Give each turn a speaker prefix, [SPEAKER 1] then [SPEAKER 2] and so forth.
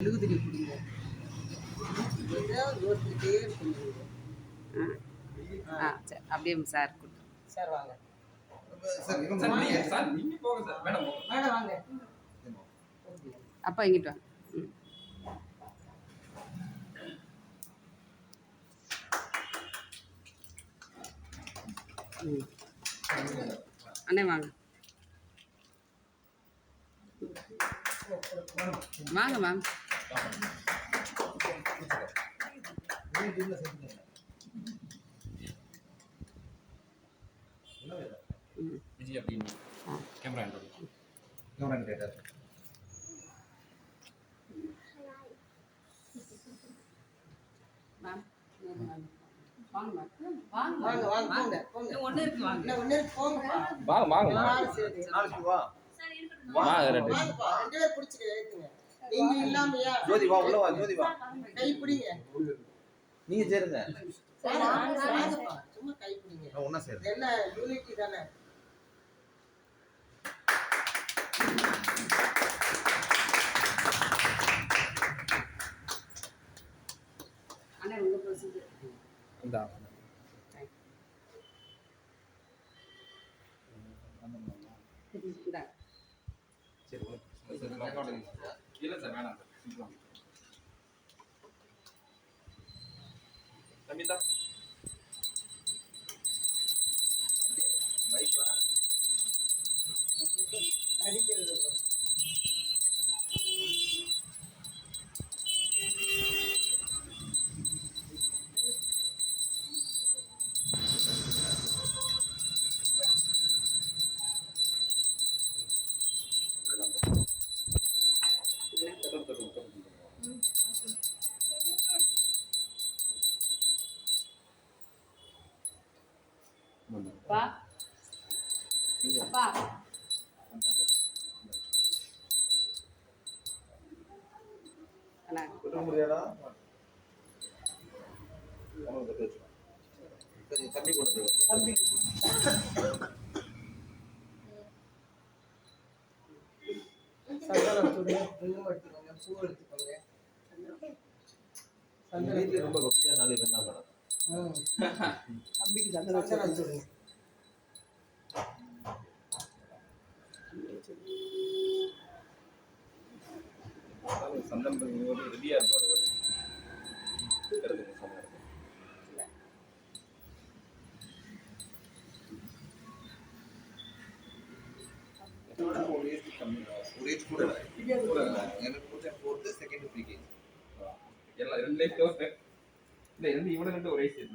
[SPEAKER 1] எழுகுதிரி பிடிங்க யோசிச்சுட்டே இருக்கீங்க.
[SPEAKER 2] சரி அப்படியே சார் கூட்டு
[SPEAKER 1] சார் வாங்க
[SPEAKER 3] சார் நீங்க போங்க சார் மேடம்
[SPEAKER 1] மேடம் வாங்க
[SPEAKER 2] அப்பா இங்கிட்டு வாங்க. அண்ணே வாங்க வாங்க மேம்.
[SPEAKER 3] விஜய் அப்படின்னு கேமரா கேட்டர்
[SPEAKER 2] மேம் வாங்க மேம் வாங்க
[SPEAKER 1] வாங்க வாங்க போங்க போங்க
[SPEAKER 2] ஒன்று இருக்கு வாங்க
[SPEAKER 1] ஒண்ணு இருக்கு போங்கப்பா
[SPEAKER 3] வாங்க வாங்க
[SPEAKER 1] நாளைக்கு
[SPEAKER 3] வா வா ரெண்டு
[SPEAKER 1] வாங்கப்பா ரெண்டு பேர் பிடிச்சிட்டு ஏத்துங்க நீங்க இல்லாமையா
[SPEAKER 3] ஜோதி வா உள்ள வா ஜோதி வா
[SPEAKER 1] கை பிடிங்க
[SPEAKER 3] நீங்க சேருங்க
[SPEAKER 1] வாங்கப்பா சும்மா கை பிடிங்க
[SPEAKER 3] ஒண்ணா சேருங்க
[SPEAKER 1] என்ன யூனிட்டி தானே
[SPEAKER 2] அண்ணே உங்க ப்ரொசீஜர்
[SPEAKER 3] இந்தா
[SPEAKER 2] இந்தா
[SPEAKER 3] சரி இல்ல சார் வேணாம் சார் தம்பிதா மைக் வா
[SPEAKER 1] அடிக்கிறது
[SPEAKER 2] அப்பா அப்பா அண்ணா
[SPEAKER 3] விட முடியாதா கொஞ்சம் தண்ணி கொடுத்து
[SPEAKER 1] தம்பி சந்தனம் தூள் இன்னும் எடுத்துக்கோங்க பூ எடுத்துக்கோங்க
[SPEAKER 3] வீட்டுல ரொம்ப பக்தியா நாளைக்கு என்ன மேடம்
[SPEAKER 1] தம்பிக்கு சந்தனம் தூள்
[SPEAKER 3] சந்தம் ரெடியா இருப்பாரு ஒரு ஏஜ் கூட எனக்கு ஃபோர்த் செகண்ட் ப்ரீ கேஜி எல்லாம் ரெண்டு இல்லை ரெண்டு இவனை ரெண்டு ஒரே ஏஜ்